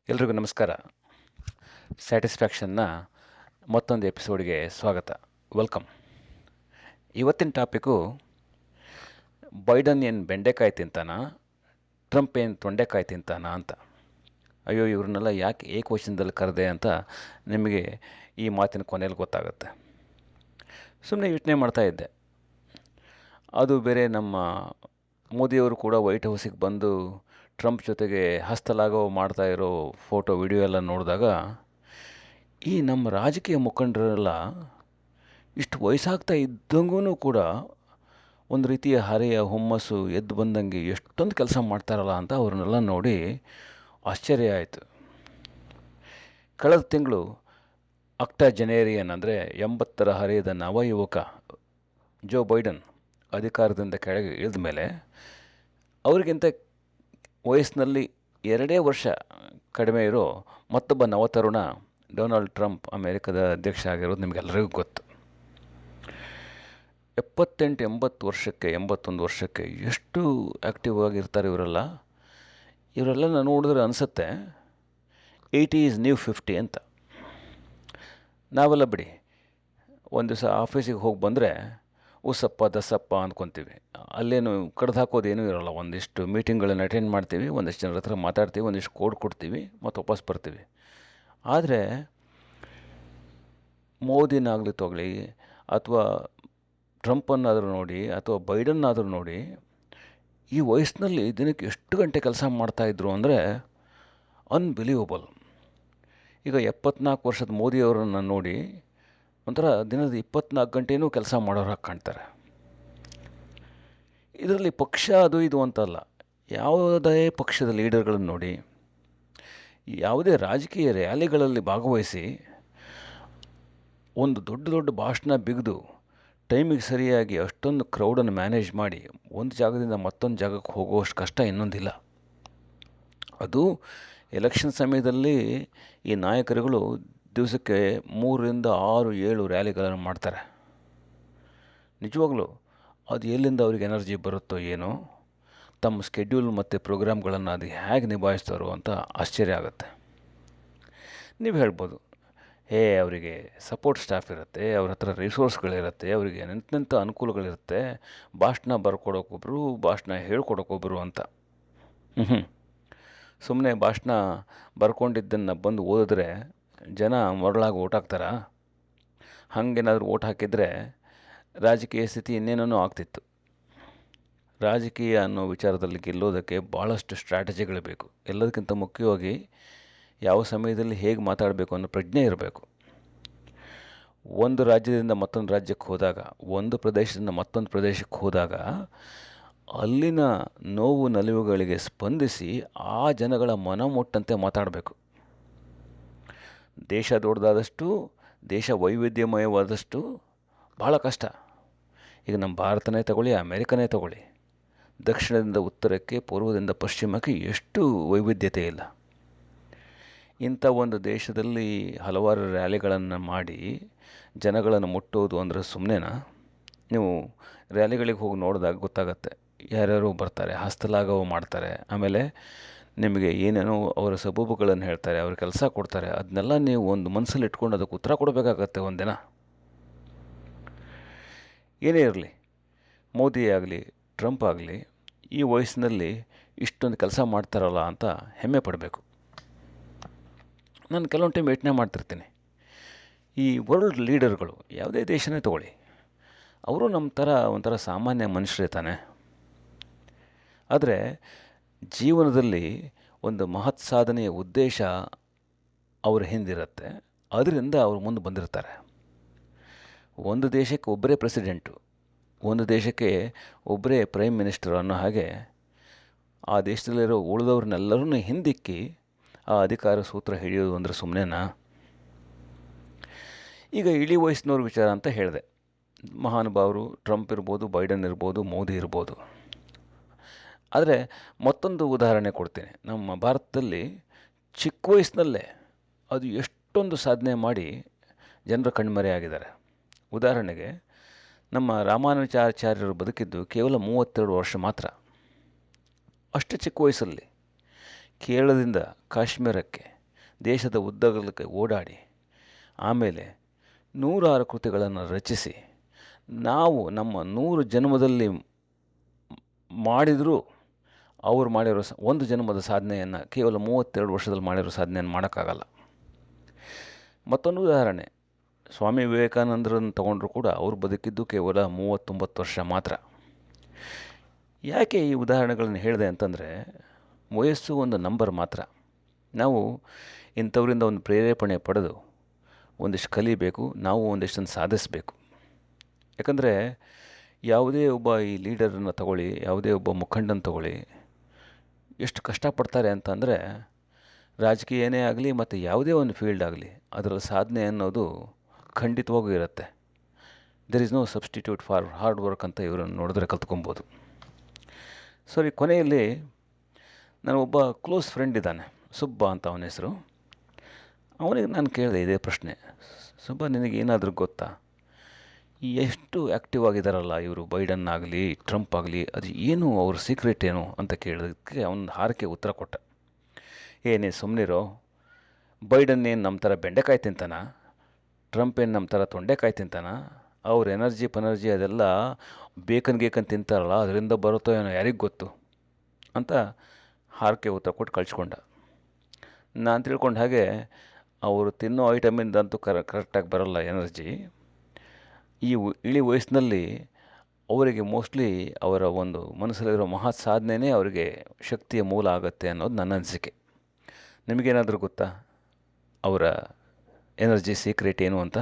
ಎಲ್ರಿಗೂ ನಮಸ್ಕಾರ. ಸ್ಯಾಟಿಸ್ಫ್ಯಾಕ್ಷನ್ನ ಮತ್ತೊಂದು ಎಪಿಸೋಡ್ಗೆ ಸ್ವಾಗತ. ವೆಲ್ಕಮ್. ಇವತ್ತಿನ ಟಾಪಿಕ್ಕು ಬೈಡನ್ ಏನು ಬೆಂಡೆಕಾಯಿ ತಿಂತಾನ, ಟ್ರಂಪ್ ಏನು ತೊಂಡೆಕಾಯಿ ತಿಂತಾನ ಅಂತ. ಅಯ್ಯೋ ಇವ್ರನ್ನೆಲ್ಲ ಯಾಕೆ ಏಕವಚನದಲ್ಲಿ ಕರೆದೆ ಅಂತ ನಿಮಗೆ ಈ ಮಾತಿನ ಕೊನೆಯಲ್ಲಿ ಗೊತ್ತಾಗುತ್ತೆ. ಸುಮ್ಮನೆ ಯೋಚನೆ ಮಾಡ್ತಾಯಿದ್ದೆ. ಅದು ಬೇರೆ ನಮ್ಮ ಮೋದಿಯವರು ಕೂಡ ವೈಟ್ ಹೌಸಿಗೆ ಬಂದು ಟ್ರಂಪ್ ಜೊತೆಗೆ ಹಸ್ತಲಾಘವ ಮಾಡ್ತಾ ಇರೋ ಫೋಟೋ ವಿಡಿಯೋ ಎಲ್ಲ ನೋಡಿದಾಗ ಈ ನಮ್ಮ ರಾಜಕೀಯ ಮುಖಂಡರೆಲ್ಲ ಇಷ್ಟು ವಯಸ್ಸಾಗ್ತಾ ಇದ್ದಂಗೂ ಕೂಡ ಒಂದು ರೀತಿಯ ಹರೆಯ ಹುಮ್ಮಸ್ಸು ಎದ್ದು ಬಂದಂಗೆ ಎಷ್ಟೊಂದು ಕೆಲಸ ಮಾಡ್ತಾರಲ್ಲ ಅಂತ ಅವ್ರನ್ನೆಲ್ಲ ನೋಡಿ ಆಶ್ಚರ್ಯ ಆಯಿತು. ಕಳೆದ ತಿಂಗಳು ಅಕ್ಟಾಜೆನೇರಿಯನ್ ಅಂದರೆ 80ರ ಹರೆಯದ ನವಯುವಕ ಜೋ ಬೈಡನ್ ಅಧಿಕಾರದಿಂದ ಕೆಳಗೆ ಇಳಿದ ಮೇಲೆ ಅವರಿಗಿಂತ ವಯಸ್ಸಿನಲ್ಲಿ 2 ವರ್ಷ ಕಡಿಮೆ ಇರೋ ಮತ್ತೊಬ್ಬ ನವತರುಣ ಡೊನಾಲ್ಡ್ ಟ್ರಂಪ್ ಅಮೇರಿಕದ ಅಧ್ಯಕ್ಷ ಆಗಿರೋದು ನಿಮಗೆಲ್ಲರಿಗೂ ಗೊತ್ತು. 78-80 ವರ್ಷಕ್ಕೆ 81 ವರ್ಷಕ್ಕೆ ಎಷ್ಟು ಆ್ಯಕ್ಟಿವ್ ಆಗಿರ್ತಾರೆ ಇವರೆಲ್ಲ. ಇವರೆಲ್ಲ ನೋಡಿದ್ರೆ ಅನಿಸುತ್ತೆ 80 ಈಸ್ ನ್ಯೂ 50 ಅಂತ. ನಾವೆಲ್ಲ ಬಿಡಿ, ಒಂದು ದಿವಸ ಆಫೀಸಿಗೆ ಹೋಗಿ ಬಂದರೆ ಉಸಪ್ಪ ದಸಪ್ಪ ಅಂದ್ಕೊತೀವಿ. ಅಲ್ಲೇನು ಕಡ್ದು ಹಾಕೋದೇನೂ ಇರೋಲ್ಲ. ಒಂದಿಷ್ಟು ಮೀಟಿಂಗ್ಗಳನ್ನು ಅಟೆಂಡ್ ಮಾಡ್ತೀವಿ, ಒಂದಿಷ್ಟು ಜನರ ಹತ್ರ ಮಾತಾಡ್ತೀವಿ, ಒಂದಿಷ್ಟು ಕೋಡ್ ಕೊಡ್ತೀವಿ, ಮತ್ತು ವಾಪಸ್ ಬರ್ತೀವಿ. ಆದರೆ ಮೋದಿನಾಗಲಿ ತಗೊಳ್ಳಿ ಅಥವಾ ಟ್ರಂಪನ್ನಾದರೂ ನೋಡಿ ಅಥವಾ ಬೈಡನ್ನಾದರೂ ನೋಡಿ, ಈ ವಯಸ್ಸಿನಲ್ಲಿ ದಿನಕ್ಕೆ ಎಷ್ಟು ಗಂಟೆ ಕೆಲಸ ಮಾಡ್ತಾಯಿದ್ರು ಅಂದರೆ ಅನ್ಬಿಲೀವಬಲ್. ಈಗ 74 ವರ್ಷದ ಮೋದಿಯವರನ್ನು ನೋಡಿ ಒಂಥರ ದಿನದ 24 ಗಂಟೆಯೂ ಕೆಲಸ ಮಾಡೋರಾಗಿ ಕಾಣ್ತಾರೆ. ಇದರಲ್ಲಿ ಪಕ್ಷ ಅದು ಇದು ಅಂತಲ್ಲ, ಯಾವುದೇ ಪಕ್ಷದ ಲೀಡರ್ಗಳನ್ನು ನೋಡಿ, ಯಾವುದೇ ರಾಜಕೀಯ ರ್ಯಾಲಿಗಳಲ್ಲಿ ಭಾಗವಹಿಸಿ ಒಂದು ದೊಡ್ಡ ದೊಡ್ಡ ಭಾಷಣ ಬಿಗಿದು ಟೈಮಿಗೆ ಸರಿಯಾಗಿ ಅಷ್ಟೊಂದು ಕ್ರೌಡನ್ನು ಮ್ಯಾನೇಜ್ ಮಾಡಿ ಒಂದು ಜಾಗದಿಂದ ಮತ್ತೊಂದು ಜಾಗಕ್ಕೆ ಹೋಗುವಷ್ಟು ಕಷ್ಟ ಇನ್ನೊಂದಿಲ್ಲ. ಅದು ಎಲೆಕ್ಷನ್ ಸಮಯದಲ್ಲಿ ಈ ನಾಯಕರುಗಳು ದಿವಸಕ್ಕೆ 3-6-7 ರ್ಯಾಲಿಗಳನ್ನು ಮಾಡ್ತಾರೆ. ನಿಜವಾಗ್ಲೂ ಅದು ಎಲ್ಲಿಂದ ಅವ್ರಿಗೆ ಎನರ್ಜಿ ಬರುತ್ತೋ ಏನೋ, ತಮ್ಮ ಸ್ಕೆಡ್ಯೂಲ್ ಮತ್ತು ಪ್ರೋಗ್ರಾಮ್ಗಳನ್ನು ಅದು ಹೇಗೆ ನಿಭಾಯಿಸ್ತಾರೋ ಅಂತ ಆಶ್ಚರ್ಯ ಆಗುತ್ತೆ. ನೀವು ಹೇಳ್ಬೋದು, ಅವರಿಗೆ ಸಪೋರ್ಟ್ ಸ್ಟಾಫ್ ಇರುತ್ತೆ, ಅವ್ರ ಹತ್ರ ರಿಸೋರ್ಸ್ಗಳಿರುತ್ತೆ, ಅವರಿಗೆ ಎಂತೆಂಥ ಅನುಕೂಲಗಳಿರುತ್ತೆ, ಭಾಷಣ ಬರ್ಕೊಡೋಕೊಬ್ರು, ಭಾಷಣ ಹೇಳ್ಕೊಡೋಕೊಬ್ರು ಅಂತ. ಸುಮ್ಮನೆ ಭಾಷಣ ಬರ್ಕೊಂಡಿದ್ದನ್ನು ಬಂದು ಓದಿದ್ರೆ ಜನ ಮರಳಾಗಿ ಓಟ್ ಹಾಕ್ತಾರಾ? ಹಾಗೇನಾದರೂ ಓಟ್ ಹಾಕಿದರೆ ರಾಜಕೀಯ ಸ್ಥಿತಿ ಇನ್ನೇನೋ ಆಗ್ತಿತ್ತು. ರಾಜಕೀಯ ಅನ್ನೋ ವಿಚಾರದಲ್ಲಿ ಗೆಲ್ಲೋದಕ್ಕೆ ಭಾಳಷ್ಟು ಸ್ಟ್ರಾಟಜಿಗಳು ಬೇಕು. ಎಲ್ಲದಕ್ಕಿಂತ ಮುಖ್ಯವಾಗಿ ಯಾವ ಸಮಯದಲ್ಲಿ ಹೇಗೆ ಮಾತಾಡಬೇಕು ಅನ್ನೋ ಪ್ರಜ್ಞೆ ಇರಬೇಕು. ಒಂದು ರಾಜ್ಯದಿಂದ ಮತ್ತೊಂದು ರಾಜ್ಯಕ್ಕೆ ಹೋದಾಗ, ಒಂದು ಪ್ರದೇಶದಿಂದ ಮತ್ತೊಂದು ಪ್ರದೇಶಕ್ಕೆ ಹೋದಾಗ ಅಲ್ಲಿನ ನೋವು ನಲಿವುಗಳಿಗೆ ಸ್ಪಂದಿಸಿ ಆ ಜನಗಳ ಮನಮುಟ್ಟಂತೆ ಮಾತಾಡಬೇಕು. ದೇಶ ದೊಡ್ಡದಾದಷ್ಟು, ದೇಶ ವೈವಿಧ್ಯಮಯವಾದಷ್ಟು ಭಾಳ ಕಷ್ಟ. ಈಗ ನಮ್ಮ ಭಾರತನೇ ತಗೊಳ್ಳಿ, ಅಮೇರಿಕನೇ ತಗೊಳ್ಳಿ, ದಕ್ಷಿಣದಿಂದ ಉತ್ತರಕ್ಕೆ, ಪೂರ್ವದಿಂದ ಪಶ್ಚಿಮಕ್ಕೆ ಎಷ್ಟು ವೈವಿಧ್ಯತೆ ಇಲ್ಲ. ಇಂಥ ಒಂದು ದೇಶದಲ್ಲಿ ಹಲವಾರು ರ್ಯಾಲಿಗಳನ್ನು ಮಾಡಿ ಜನಗಳನ್ನು ಮುಟ್ಟೋದು ಅಂದರೆ ಸುಮ್ಮನೆನಾ? ನೀವು ರ್ಯಾಲಿಗಳಿಗೆ ಹೋಗಿ ನೋಡಿದಾಗ ಗೊತ್ತಾಗತ್ತೆ. ಯಾರ್ಯಾರು ಬರ್ತಾರೆ, ಹಸ್ತಲಾಘವ ಮಾಡ್ತಾರೆ, ಆಮೇಲೆ ನಿಮಗೆ ಏನೇನೋ ಅವರ ಸಬೂಬುಗಳನ್ನು ಹೇಳ್ತಾರೆ, ಅವ್ರ ಕೆಲಸ ಕೊಡ್ತಾರೆ. ಅದನ್ನೆಲ್ಲ ನೀವು ಒಂದು ಮನಸ್ಸಲ್ಲಿ ಇಟ್ಕೊಂಡು ಅದಕ್ಕೆ ಉತ್ತರ ಕೊಡಬೇಕಾಗತ್ತೆ ಒಂದಿನ. ಏನೇ ಇರಲಿ, ಮೋದಿ ಆಗಲಿ ಟ್ರಂಪ್ ಆಗಲಿ ಈ ವಯಸ್ಸಿನಲ್ಲಿ ಇಷ್ಟೊಂದು ಕೆಲಸ ಮಾಡ್ತಾರಲ್ಲ ಅಂತ ಹೆಮ್ಮೆ ಪಡಬೇಕು. ನಾನು ಕೆಲವೊಂದು ಟೈಮ್ ಯೋಚನೆ ಮಾಡ್ತಿರ್ತೀನಿ, ಈ ವರ್ಲ್ಡ್ ಲೀಡರ್ಗಳು ಯಾವುದೇ ದೇಶನೇ ತಗೊಳ್ಳಿ, ಅವರು ನಮ್ಮ ಥರ ಒಂಥರ ಸಾಮಾನ್ಯ ಮನುಷ್ಯರೇ ತಾನೆ. ಆದರೆ ಜೀವನದಲ್ಲಿ ಒಂದು ಮಹತ್ ಸಾಧನೆಯ ಉದ್ದೇಶ ಅವ್ರ ಹಿಂದಿರುತ್ತೆ, ಅದರಿಂದ ಅವರು ಮುಂದೆ ಬಂದಿರ್ತಾರೆ. ಒಂದು ದೇಶಕ್ಕೆ ಒಬ್ಬರೇ ಪ್ರೆಸಿಡೆಂಟು, ಒಂದು ದೇಶಕ್ಕೆ ಒಬ್ಬರೇ ಪ್ರೈಮ್ ಮಿನಿಸ್ಟರ್ ಅನ್ನೋ ಹಾಗೆ ಆ ದೇಶದಲ್ಲಿರೋ ಉಳಿದವ್ರನ್ನೆಲ್ಲರೂ ಹಿಂದಿಕ್ಕಿ ಆ ಅಧಿಕಾರ ಸೂತ್ರ ಹಿಡಿಯೋದು ಅಂದರೆ ಸುಮ್ಮನೆನಾ? ಈಗ ಇಳಿ ವಯಸ್ಸಿನವ್ರ ವಿಚಾರ ಅಂತ ಹೇಳಿದೆ. ಮಹಾನುಭಾವರು ಟ್ರಂಪ್ ಇರ್ಬೋದು, ಬೈಡನ್ ಇರ್ಬೋದು, ಮೋದಿ ಇರ್ಬೋದು. ಆದರೆ ಮತ್ತೊಂದು ಉದಾಹರಣೆ ಕೊಡ್ತೀನಿ. ನಮ್ಮ ಭಾರತದಲ್ಲಿ ಚಿಕ್ಕ ವಯಸ್ಸಿನಲ್ಲೇ ಅದು ಎಷ್ಟೊಂದು ಸಾಧನೆ ಮಾಡಿ ಜನರ ಕಣ್ಮರೆಯಾಗಿದ್ದಾರೆ. ಉದಾಹರಣೆಗೆ ನಮ್ಮ ರಾಮಾನುಜಾಚಾರ್ಯರು ಬದುಕಿದ್ದು ಕೇವಲ 32 ವರ್ಷ ಮಾತ್ರ. ಅಷ್ಟು ಚಿಕ್ಕ ವಯಸ್ಸಲ್ಲಿ ಕೇರಳದಿಂದ ಕಾಶ್ಮೀರಕ್ಕೆ ದೇಶದ ಉದ್ದಗಲಕ್ಕೆ ಓಡಾಡಿ ಆಮೇಲೆ ನೂರಾರು ಕೃತಿಗಳನ್ನು ರಚಿಸಿ ನಾವು ನಮ್ಮ 100 ಜನ್ಮದಲ್ಲಿ ಮಾಡಿದರೂ ಅವ್ರು ಮಾಡಿರೋ ಒಂದು ಜನ್ಮದ ಸಾಧನೆಯನ್ನು ಕೇವಲ 32 ವರ್ಷದಲ್ಲಿ ಮಾಡಿರೋ ಸಾಧನೆಯನ್ನು ಮಾಡೋಕ್ಕಾಗಲ್ಲ. ಮತ್ತೊಂದು ಉದಾಹರಣೆ, ಸ್ವಾಮಿ ವಿವೇಕಾನಂದರನ್ನು ತಗೊಂಡ್ರು ಕೂಡ ಅವ್ರು ಬದುಕಿದ್ದು ಕೇವಲ 39 ವರ್ಷ ಮಾತ್ರ. ಯಾಕೆ ಈ ಉದಾಹರಣೆಗಳನ್ನು ಹೇಳಿದೆ ಅಂತಂದರೆ, ವಯಸ್ಸು ಒಂದು ನಂಬರ್ ಮಾತ್ರ. ನಾವು ಇಂಥವರಿಂದ ಒಂದು ಪ್ರೇರೇಪಣೆ ಪಡೆದು ಒಂದಿಷ್ಟು ಕಲಿಬೇಕು, ನಾವು ಒಂದಿಷ್ಟನ್ನು ಸಾಧಿಸಬೇಕು. ಯಾಕಂದರೆ ಯಾವುದೇ ಒಬ್ಬ ಈ ಲೀಡರನ್ನು ತಗೊಳ್ಳಿ, ಯಾವುದೇ ಒಬ್ಬ ಮುಖಂಡನ ತಗೊಳ್ಳಿ, ಎಷ್ಟು ಕಷ್ಟಪಡ್ತಾರೆ ಅಂತಂದರೆ, ರಾಜಕೀಯನೇ ಆಗಲಿ ಮತ್ತು ಯಾವುದೇ ಒಂದು ಫೀಲ್ಡ್ ಆಗಲಿ ಅದರ ಸಾಧನೆ ಅನ್ನೋದು ಖಂಡಿತವಾಗೂ ಇರುತ್ತೆ. There is no substitute for hard work ಅಂತ ಇವರನ್ನು ನೋಡಿದ್ರೆ ಕಲ್ತ್ಕೊಬೋದು. ಸರಿ, ಕೊನೆಯಲ್ಲಿ ನನ್ನ ಒಬ್ಬ ಕ್ಲೋಸ್ ಫ್ರೆಂಡ್ ಇದ್ದಾನೆ, ಸುಬ್ಬ ಅಂತ ಅವನ ಹೆಸರು. ಅವನಿಗೆ ನಾನು ಕೇಳಿದೆ ಇದೇ ಪ್ರಶ್ನೆ, ಸುಬ್ಬ ನಿನಗೇನಾದರೂ ಗೊತ್ತಾ, ಎಷ್ಟು ಆ್ಯಕ್ಟಿವ್ ಆಗಿದ್ದಾರಲ್ಲ ಇವರು, ಬೈಡನ್ ಆಗಲಿ ಟ್ರಂಪ್ ಆಗಲಿ, ಅದು ಏನು ಅವ್ರ ಸೀಕ್ರೆಟ್ ಏನು ಅಂತ ಕೇಳೋದಕ್ಕೆ ಅವನ ಹಾರಕ್ಕೆ ಉತ್ತರ ಕೊಟ್ಟ. ಏನೇ ಸುಮ್ಮನಿರೋ, ಬೈಡನ್ ಏನು ನಮ್ಮ ಥರ ಬೆಂಡೆಕಾಯಿ ತಿಂತಾನ, ಟ್ರಂಪ್ ಏನು ನಮ್ಮ ಥರ ತೊಂಡೆಕಾಯಿ ತಿಂತಾನ, ಅವ್ರ ಪನರ್ಜಿ ಅದೆಲ್ಲ ಬೇಕನ್ ತಿಂತಾರಲ್ಲ, ಅದರಿಂದ ಬರುತ್ತೋ ಏನೋ ಯಾರಿಗೆ ಗೊತ್ತು ಅಂತ ಹಾರಕ್ಕೆ ಉತ್ತರ ಕೊಟ್ಟು ಕಳಿಸ್ಕೊಂಡ. ನಾನು ತಿಳ್ಕೊಂಡ ಹಾಗೆ ಅವರು ತಿನ್ನೋ ಐಟಮಿಂದಂತೂ ಕರೆಕ್ಟಾಗಿ ಬರೋಲ್ಲ ಎನರ್ಜಿ. ಈ ಇಳಿ ವಯಸ್ಸಿನಲ್ಲಿ ಅವರಿಗೆ ಮೋಸ್ಟ್ಲಿ ಅವರ ಒಂದು ಮನಸ್ಸಲ್ಲಿರೋ ಮಹತ್ ಸಾಧನೆಯೇ ಅವರಿಗೆ ಶಕ್ತಿಯ ಮೂಲ ಆಗುತ್ತೆ ಅನ್ನೋದು ನನ್ನ ಅನಿಸಿಕೆ. ನಿಮಗೇನಾದರೂ ಗೊತ್ತಾ ಅವರ ಎನರ್ಜಿ ಸೀಕ್ರೆಟ್ ಏನು ಅಂತ?